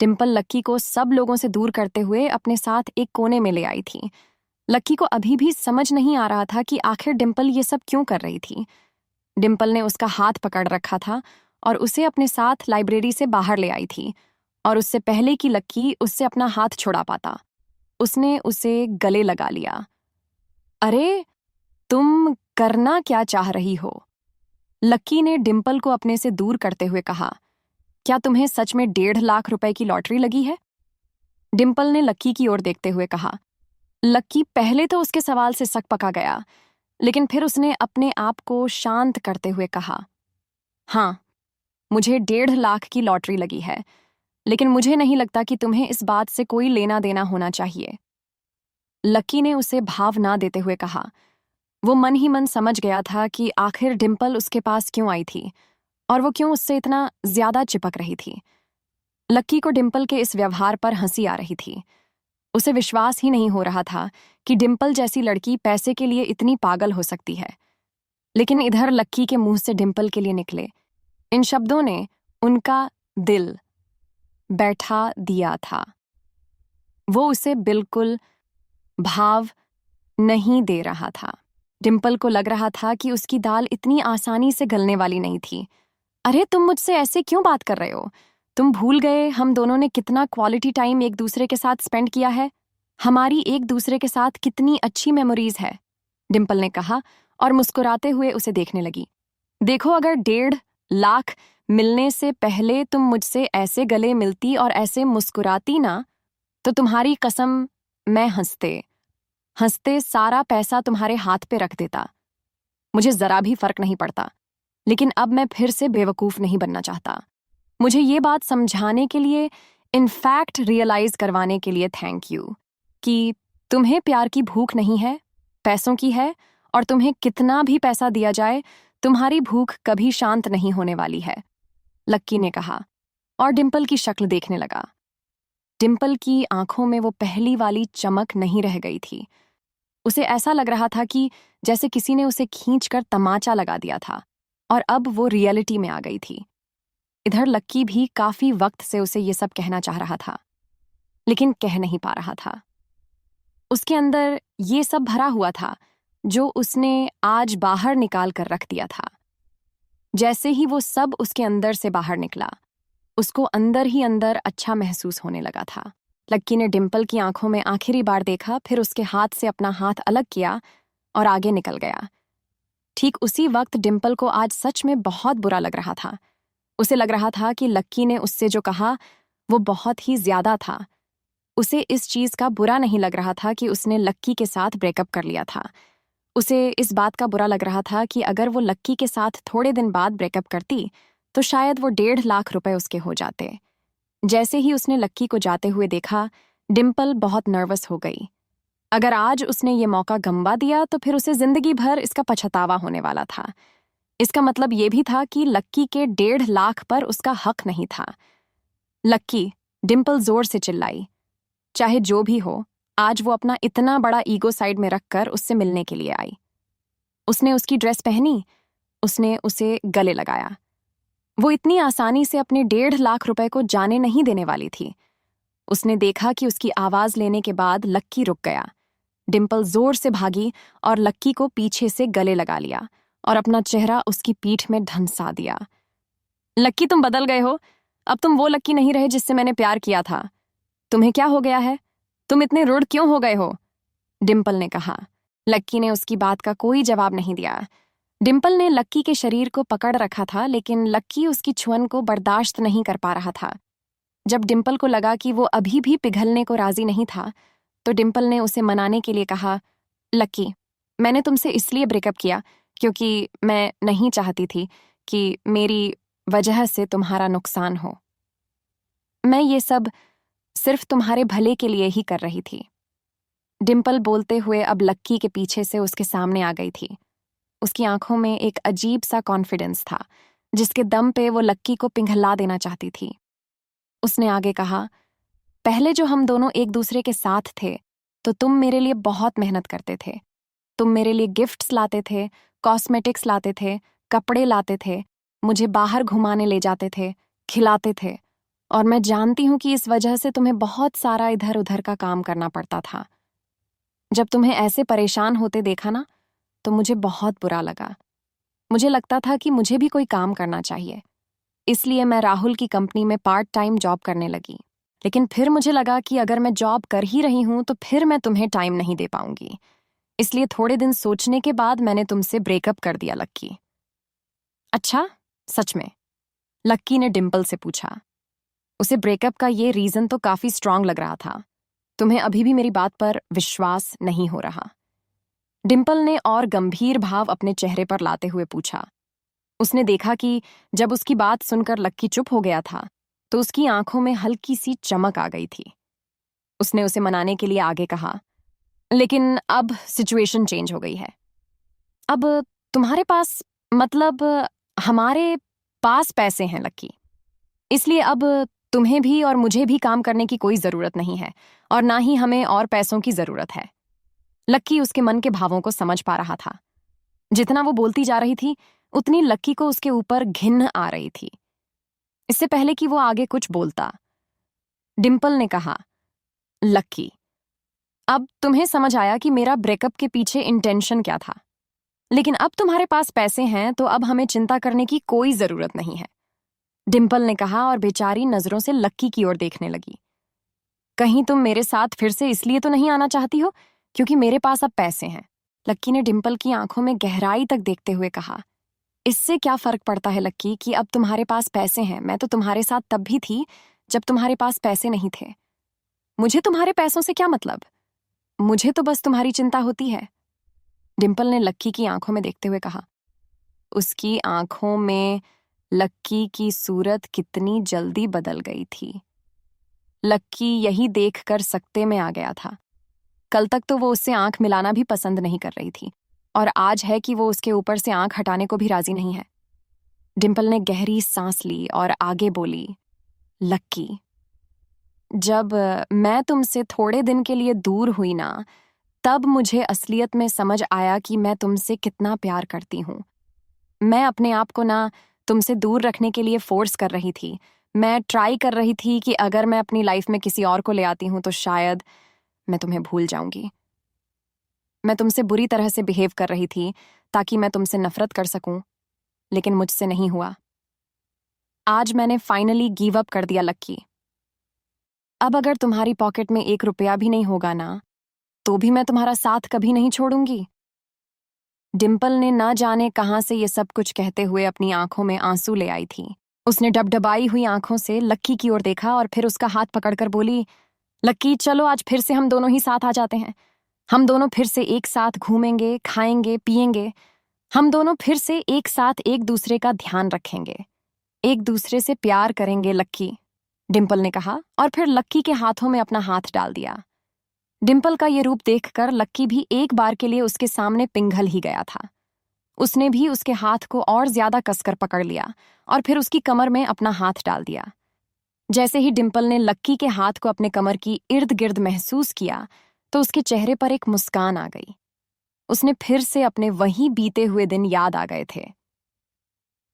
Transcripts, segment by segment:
डिम्पल लक्की को सब लोगों से दूर करते हुए अपने साथ एक कोने में ले आई थी। लक्की को अभी भी समझ नहीं आ रहा था कि आखिर डिम्पल ये सब क्यों कर रही थी। डिम्पल ने उसका हाथ पकड़ रखा था और उसे अपने साथ लाइब्रेरी से बाहर ले आई थी, और उससे पहले कि लक्की उससे अपना हाथ छुड़ा पाता, उसने उसे गले लगा लिया। अरे, तुम करना क्या चाह रही हो? लक्की ने डिम्पल को अपने से दूर करते हुए कहा। क्या तुम्हें सच में 1.5 लाख रुपए की लॉटरी लगी है? डिम्पल ने लक्की की ओर देखते हुए कहा। लक्की पहले तो उसके सवाल से सकपका गया, लेकिन फिर उसने अपने आप को शांत करते हुए कहा, हाँ, मुझे 1.5 लाख की लॉटरी लगी है, लेकिन मुझे नहीं लगता कि तुम्हें इस बात से कोई लेना देना होना चाहिए। लक्की ने उसे भाव ना देते हुए कहा। वो मन ही मन समझ गया था कि आखिर डिम्पल उसके पास क्यों आई थी और वो क्यों उससे इतना ज्यादा चिपक रही थी। लक्की को डिम्पल के इस व्यवहार पर हंसी आ रही थी। उसे विश्वास ही नहीं हो रहा था कि डिम्पल जैसी लड़की पैसे के लिए इतनी पागल हो सकती है। लेकिन इधर लक्की के मुंह से डिम्पल के लिए निकले इन शब्दों ने उनका दिल बैठा दिया था। वो उसे बिल्कुल भाव नहीं दे रहा था। डिम्पल को लग रहा था कि उसकी दाल इतनी आसानी से गलने वाली नहीं थी। अरे, तुम मुझसे ऐसे क्यों बात कर रहे हो? तुम भूल गए हम दोनों ने कितना क्वालिटी टाइम एक दूसरे के साथ स्पेंड किया है? हमारी एक दूसरे के साथ कितनी अच्छी मेमोरीज है, डिम्पल ने कहा और मुस्कुराते हुए उसे देखने लगी। देखो, अगर 1.5 लाख मिलने से पहले तुम मुझसे ऐसे गले मिलती और ऐसे मुस्कुराती ना, तो तुम्हारी कसम मैं हंसते हंसते सारा पैसा तुम्हारे हाथ पे रख देता। मुझे जरा भी फर्क नहीं पड़ता, लेकिन अब मैं फिर से बेवकूफ नहीं बनना चाहता। मुझे ये बात समझाने के लिए, इनफैक्ट रियलाइज करवाने के लिए थैंक यू कि तुम्हें प्यार की भूख नहीं है, पैसों की है, और तुम्हें कितना भी पैसा दिया जाए तुम्हारी भूख कभी शांत नहीं होने वाली है, लक्की ने कहा और डिम्पल की शक्ल देखने लगा। डिम्पल की आंखों में वो पहली वाली चमक नहीं रह गई थी। उसे ऐसा लग रहा था कि जैसे किसी ने उसे खींचकर तमाचा लगा दिया था और अब वो रियलिटी में आ गई थी। इधर लक्की भी काफी वक्त से उसे ये सब कहना चाह रहा था, लेकिन कह नहीं पा रहा था। उसके अंदर ये सब भरा हुआ था जो उसने आज बाहर निकाल कर रख दिया था। जैसे ही वो सब उसके अंदर से बाहर निकला, उसको अंदर ही अंदर अच्छा महसूस होने लगा था। लक्की ने डिम्पल की आंखों में आखिरी बार देखा, फिर उसके हाथ से अपना हाथ अलग किया और आगे निकल गया। ठीक उसी वक्त डिम्पल को आज सच में बहुत बुरा लग रहा था। उसे लग रहा था कि लक्की ने उससे जो कहा वो बहुत ही ज्यादा था। उसे इस चीज का बुरा नहीं लग रहा था कि उसने लक्की के साथ ब्रेकअप कर लिया था। उसे इस बात का बुरा लग रहा था कि अगर वो लक्की के साथ थोड़े दिन बाद ब्रेकअप करती तो शायद वो 1.5 लाख रुपए उसके हो जाते। जैसे ही उसने लक्की को जाते हुए देखा, डिम्पल बहुत नर्वस हो गई। अगर आज उसने ये मौका गंवा दिया तो फिर उसे जिंदगी भर इसका पछतावा होने वाला था। इसका मतलब ये भी था कि लक्की के 1.5 लाख पर उसका हक नहीं था। लक्की, डिम्पल जोर से चिल्लाई। चाहे जो भी हो, आज वो अपना इतना बड़ा ईगो साइड में रखकर उससे मिलने के लिए आई। उसने उसकी ड्रेस पहनी, उसने उसे गले लगाया। वो इतनी आसानी से अपने 1.5 लाख रुपए को जाने नहीं देने वाली थी। उसने देखा कि उसकी आवाज लेने के बाद लक्की रुक गया। डिम्पल जोर से भागी और लक्की को पीछे से गले लगा लिया और अपना चेहरा उसकी पीठ में धंसा दिया। लक्की, तुम बदल गए हो। अब तुम वो लक्की नहीं रहे जिससे मैंने प्यार किया था। तुम्हें क्या हो गया है? तुम इतने रुड क्यों हो गए हो? डिम्पल ने कहा। लक्की ने उसकी बात का कोई जवाब नहीं दिया। डिम्पल ने लक्की के शरीर को पकड़ रखा था, लेकिन लक्की उसकी छुअन को बर्दाश्त नहीं कर पा रहा था। जब डिम्पल को लगा कि वो अभी भी पिघलने को राजी नहीं था, तो डिम्पल ने उसे मनाने के लिए कहा, लक्की, मैंने तुमसे इसलिए ब्रेकअप किया क्योंकि मैं नहीं चाहती थी कि मेरी वजह से तुम्हारा नुकसान हो। मैं ये सब सिर्फ तुम्हारे भले के लिए ही कर रही थी। डिम्पल बोलते हुए अब लक्की के पीछे से उसके सामने आ गई थी। उसकी आंखों में एक अजीब सा कॉन्फिडेंस था, जिसके दम पे वो लक्की को पिघला देना चाहती थी। उसने आगे कहा, पहले जो हम दोनों एक दूसरे के साथ थे, तो तुम मेरे लिए बहुत मेहनत करते थे। तुम मेरे लिए गिफ्ट्स लाते थे, कॉस्मेटिक्स लाते थे, कपड़े लाते थे, मुझे बाहर घुमाने ले जाते थे, खिलाते थे, और मैं जानती हूँ कि इस वजह से तुम्हें बहुत सारा इधर उधर का काम करना पड़ता था। जब तुम्हें ऐसे परेशान होते देखा ना, तो मुझे बहुत बुरा लगा। मुझे लगता था कि मुझे भी कोई काम करना चाहिए, इसलिए मैं राहुल की कंपनी में पार्ट टाइम जॉब करने लगी। लेकिन फिर मुझे लगा कि अगर मैं जॉब कर ही रही हूं तो फिर मैं तुम्हें टाइम नहीं दे पाऊंगी, इसलिए थोड़े दिन सोचने के बाद मैंने तुमसे ब्रेकअप कर दिया लक्की। अच्छा, सच में? लक्की ने डिम्पल से पूछा। उसे ब्रेकअप का ये रीजन तो काफी स्ट्रांग लग रहा था। तुम्हें अभी भी मेरी बात पर विश्वास नहीं हो रहा? डिम्पल ने और गंभीर भाव अपने चेहरे पर लाते हुए पूछा। उसने देखा कि जब उसकी बात सुनकर लक्की चुप हो गया था तो उसकी आंखों में हल्की सी चमक आ गई थी। उसने उसे मनाने के लिए आगे कहा, लेकिन अब सिचुएशन चेंज हो गई है। अब तुम्हारे पास, मतलब हमारे पास पैसे हैं लक्की, इसलिए अब तुम्हें भी और मुझे भी काम करने की कोई जरूरत नहीं है और ना ही हमें और पैसों की जरूरत है। लक्की उसके मन के भावों को समझ पा रहा था। जितना वो बोलती जा रही थी उतनी लक्की को उसके ऊपर घिन आ रही थी। इससे पहले कि वो आगे कुछ बोलता, डिम्पल ने कहा, लक्की, अब तुम्हें समझ आया कि मेरा ब्रेकअप के पीछे इंटेंशन क्या था। लेकिन अब तुम्हारे पास पैसे हैं तो अब हमें चिंता करने की कोई जरूरत नहीं है, डिम्पल ने कहा और बेचारी नजरों से लक्की की ओर देखने लगी। कहीं तुम मेरे साथ फिर से इसलिए तो नहीं आना चाहती हो क्योंकि मेरे पास अब पैसे हैं? लक्की ने डिम्पल की आंखों में गहराई तक देखते हुए कहा। इससे क्या फर्क पड़ता है लक्की कि अब तुम्हारे पास पैसे हैं? मैं तो तुम्हारे साथ तब भी थी जब तुम्हारे पास पैसे नहीं थे। मुझे तुम्हारे पैसों से क्या मतलब? मुझे तो बस तुम्हारी चिंता होती है, डिम्पल ने लक्की की आंखों में देखते हुए कहा। उसकी आंखों में लक्की की सूरत कितनी जल्दी बदल गई थी। लक्की यही देखकर सकते में आ गया था। कल तक तो वो उससे आंख मिलाना भी पसंद नहीं कर रही थी और आज है कि वो उसके ऊपर से आंख हटाने को भी राजी नहीं है। डिम्पल ने गहरी सांस ली और आगे बोली, लक्की, जब मैं तुमसे थोड़े दिन के लिए दूर हुई ना, तब मुझे असलियत में समझ आया कि मैं तुमसे कितना प्यार करती हूँ। मैं अपने आप को ना तुमसे दूर रखने के लिए फोर्स कर रही थी। मैं ट्राई कर रही थी कि अगर मैं अपनी लाइफ में किसी और को ले आती हूँ तो शायद मैं तुम्हें भूल जाऊंगी। मैं तुमसे बुरी तरह से बिहेव कर रही थी ताकि मैं तुमसे नफरत कर सकूं, लेकिन मुझसे नहीं हुआ। आज मैंने फाइनली गिव अप कर दिया लक्की। अब अगर तुम्हारी पॉकेट में 1 रुपया भी नहीं होगा ना, तो भी मैं तुम्हारा साथ कभी नहीं छोड़ूंगी। डिम्पल ने ना जाने कहां से ये सब कुछ कहते हुए अपनी आंखों में आंसू ले आई थी। उसने डबडबाई हुई आंखों से लक्की की ओर देखा और फिर उसका हाथ पकड़कर बोली, लक्की, चलो आज फिर से हम दोनों ही साथ आ जाते हैं। हम दोनों फिर से एक साथ घूमेंगे, खाएंगे, पिएंगे। हम दोनों फिर से एक साथ एक दूसरे का ध्यान रखेंगे, एक दूसरे से प्यार करेंगे लक्की, डिम्पल ने कहा और फिर लक्की के हाथों में अपना हाथ डाल दिया। डिम्पल का ये रूप देखकर लक्की भी एक बार के लिए उसके सामने पिघल ही गया था। उसने भी उसके हाथ को और ज्यादा कसकर पकड़ लिया और फिर उसकी कमर में अपना हाथ डाल दिया। जैसे ही डिम्पल ने लक्की के हाथ को अपने कमर की इर्द गिर्द महसूस किया तो उसके चेहरे पर एक मुस्कान आ गई। उसने फिर से अपने वहीं बीते हुए दिन याद आ गए थे।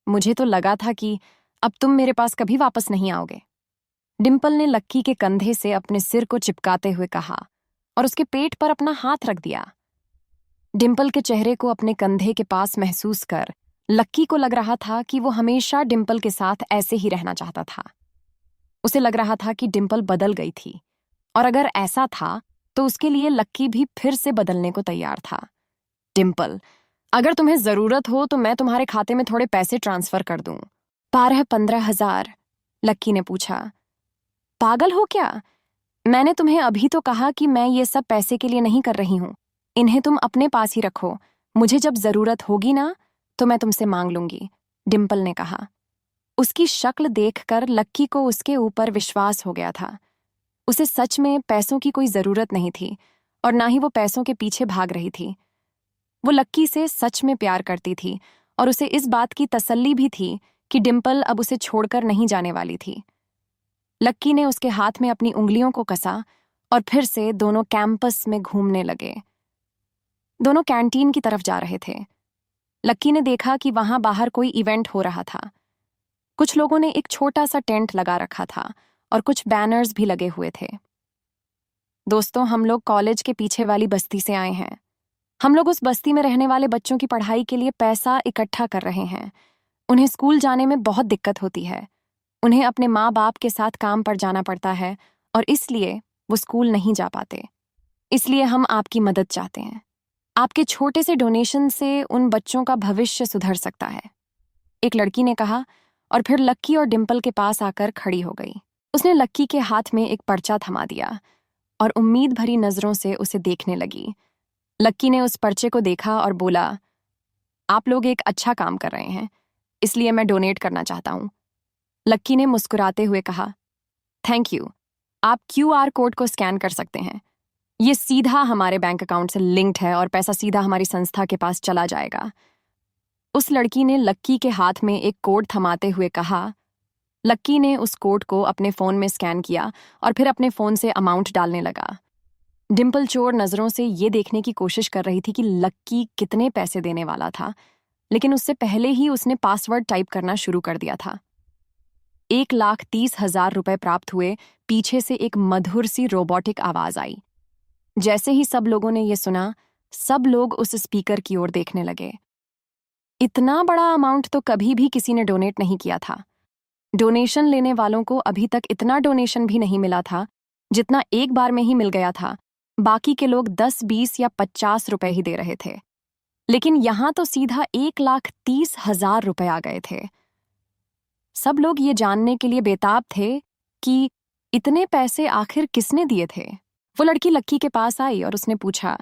मुझे तो लगा था कि अब तुम मेरे पास कभी वापस नहीं आओगे, डिम्पल ने लक्की के कंधे से अपने सिर को चिपकाते हुए कहा और उसके पेट पर अपना हाथ रख दिया। डिम्पल के चेहरे को अपने कंधे के पास महसूस कर लक्की को लग रहा था कि वो हमेशा डिम्पल के साथ ऐसे ही रहना चाहता था। उसे लग रहा था कि डिम्पल बदल गई थी और अगर ऐसा था तो उसके लिए लक्की भी फिर से बदलने को तैयार था। डिम्पल, अगर तुम्हें जरूरत हो तो मैं तुम्हारे खाते में थोड़े पैसे ट्रांसफर कर दूं। 12-15 हजार, लक्की ने पूछा। पागल हो क्या? मैंने तुम्हें अभी तो कहा कि मैं ये सब पैसे के लिए नहीं कर रही हूं। इन्हें तुम अपने पास ही रखो, मुझे जब जरूरत होगी ना तो मैं तुमसे मांग लूंगी, डिम्पल ने कहा। उसकी शक्ल देखकर लक्की को उसके ऊपर विश्वास हो गया था। उसे सच में पैसों की कोई जरूरत नहीं थी और ना ही वो पैसों के पीछे भाग रही थी। वो लक्की से सच में प्यार करती थी और उसे इस बात की तसल्ली भी थी कि डिम्पल अब उसे छोड़कर नहीं जाने वाली थी। लक्की ने उसके हाथ में अपनी उंगलियों को कसा और फिर से दोनों कैंपस में घूमने लगे। दोनों कैंटीन की तरफ जा रहे थे। लक्की ने देखा कि वहां बाहर कोई इवेंट हो रहा था। कुछ लोगों ने एक छोटा सा टेंट लगा रखा था और कुछ बैनर्स भी लगे हुए थे। दोस्तों, हम लोग कॉलेज के पीछे वाली बस्ती से आए हैं। हम लोग उस बस्ती में रहने वाले बच्चों की पढ़ाई के लिए पैसा इकट्ठा कर रहे हैं। उन्हें स्कूल जाने में बहुत दिक्कत होती है। उन्हें अपने माँ बाप के साथ काम पर जाना पड़ता है और इसलिए वो स्कूल नहीं जा पाते। इसलिए हम आपकी मदद चाहते हैं। आपके छोटे से डोनेशन से उन बच्चों का भविष्य सुधर सकता है, एक लड़की ने कहा और फिर लक्की और डिंपल के पास आकर खड़ी हो गई। उसने लक्की के हाथ में एक पर्चा थमा दिया और उम्मीद भरी नजरों से उसे देखने लगी। लक्की ने उस पर्चे को देखा और बोला, आप लोग एक अच्छा काम कर रहे हैं, इसलिए मैं डोनेट करना चाहता हूं। लक्की ने मुस्कुराते हुए कहा, थैंक यू। आप QR कोड को स्कैन कर सकते हैं। ये सीधा हमारे बैंक अकाउंट से लिंक्ड है और पैसा सीधा हमारी संस्था के पास चला जाएगा। उस लड़की ने लक्की के हाथ में एक कोड थमाते हुए कहा। लक्की ने उस कोड को अपने फोन में स्कैन किया और फिर अपने फोन से अमाउंट डालने लगा। डिंपल चोर नजरों से ये देखने की कोशिश कर रही थी कि लक्की कितने पैसे देने वाला था, लेकिन उससे पहले ही उसने पासवर्ड टाइप करना शुरू कर दिया था। 1,30,000 रुपए प्राप्त हुए। पीछे से एक मधुर सी रोबोटिक आवाज आई। जैसे ही सब लोगों ने ये सुना, सब लोग उस स्पीकर की ओर देखने लगे। इतना बड़ा अमाउंट तो कभी भी किसी ने डोनेट नहीं किया था। डोनेशन लेने वालों को अभी तक इतना डोनेशन भी नहीं मिला था जितना एक बार में ही मिल गया था। बाकी के लोग 10, 20 या 50 रुपए ही दे रहे थे, लेकिन यहां तो सीधा 1,30,000 रुपए आ गए थे। सब लोग ये जानने के लिए बेताब थे कि इतने पैसे आखिर किसने दिए थे। वो लड़की लक्की के पास आई और उसने पूछा,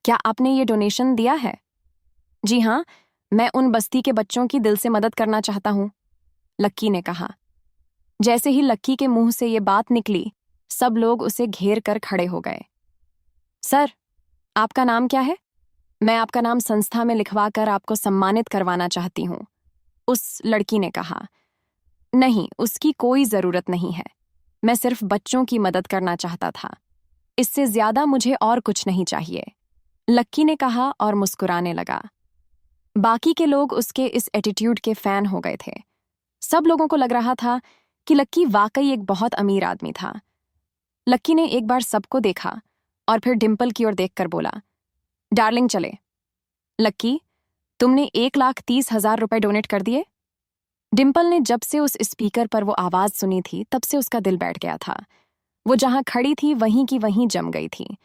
क्या आपने ये डोनेशन दिया है? जी हाँ, मैं उन बस्ती के बच्चों की दिल से मदद करना चाहता हूं, लक्की ने कहा। जैसे ही लक्की के मुंह से ये बात निकली, सब लोग उसे घेर कर खड़े हो गए। सर, आपका नाम क्या है? मैं आपका नाम संस्था में लिखवा कर आपको सम्मानित करवाना चाहती हूं, उस लड़की ने कहा। नहीं, उसकी कोई जरूरत नहीं है। मैं सिर्फ बच्चों की मदद करना चाहता था। इससे ज्यादा मुझे और कुछ नहीं चाहिए, लक्की ने कहा और मुस्कुराने लगा। बाकी के लोग उसके इस एटीट्यूड के फैन हो गए थे। सब लोगों को लग रहा था कि लक्की वाकई एक बहुत अमीर आदमी था। लक्की ने एक बार सबको देखा और फिर डिंपल की ओर देखकर बोला, डार्लिंग चले। लक्की, तुमने 1,30,000 रुपए डोनेट कर दिए? डिंपल ने जब से उस स्पीकर पर वो आवाज सुनी थी, तब से उसका दिल बैठ गया था। वो जहां खड़ी थी वहीं की वहीं जम गई थी।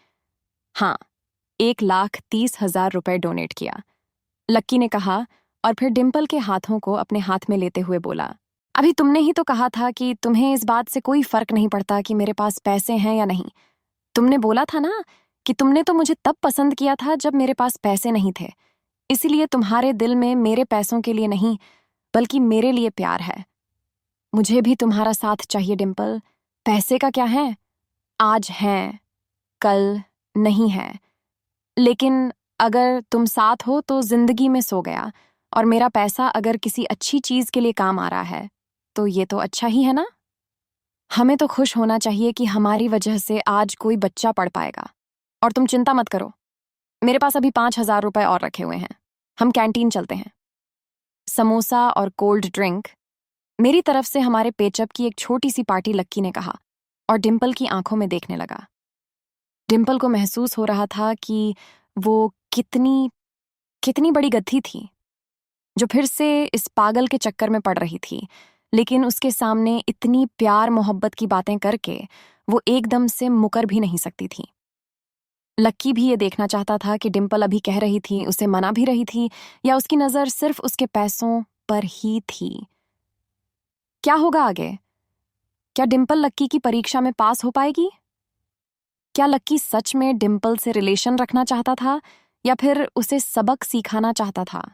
हाँ, 1,30,000 रुपए डोनेट किया, लक्की ने कहा और फिर डिंपल के हाथों को अपने हाथ में लेते हुए बोला, अभी तुमने ही तो कहा था कि तुम्हें इस बात से कोई फर्क नहीं पड़ता कि मेरे पास पैसे हैं या नहीं। तुमने बोला था ना कि तुमने तो मुझे तब पसंद किया था जब मेरे पास पैसे नहीं थे, इसीलिए तुम्हारे दिल में मेरे पैसों के लिए नहीं बल्कि मेरे लिए प्यार है। मुझे भी तुम्हारा साथ चाहिए डिंपल। पैसे का क्या है, आज है, कल नहीं है, लेकिन अगर तुम साथ हो तो जिंदगी में सो गया। और मेरा पैसा अगर किसी अच्छी चीज के लिए काम आ रहा है तो ये तो अच्छा ही है ना। हमें तो खुश होना चाहिए कि हमारी वजह से आज कोई बच्चा पढ़ पाएगा। और तुम चिंता मत करो, मेरे पास अभी 5,000 रुपए और रखे हुए हैं। हम कैंटीन चलते हैं। समोसा और कोल्ड ड्रिंक मेरी तरफ से हमारे पेचअप की एक छोटी सी पार्टी, लक्की ने कहा और डिंपल की आंखों में देखने लगा। डिंपल को महसूस हो रहा था कि वो कितनी बड़ी गधी थी जो फिर से इस पागल के चक्कर में पड़ रही थी, लेकिन उसके सामने इतनी प्यार मोहब्बत की बातें करके वो एकदम से मुकर भी नहीं सकती थी। लक्की भी ये देखना चाहता था कि डिंपल अभी कह रही थी, उसे मना भी रही थी, या उसकी नजर सिर्फ उसके पैसों पर ही थी। क्या होगा आगे? क्या डिंपल लक्की की परीक्षा में पास हो पाएगी? क्या लक्की सच में डिंपल से रिलेशन रखना चाहता था या फिर उसे सबक सिखाना चाहता था?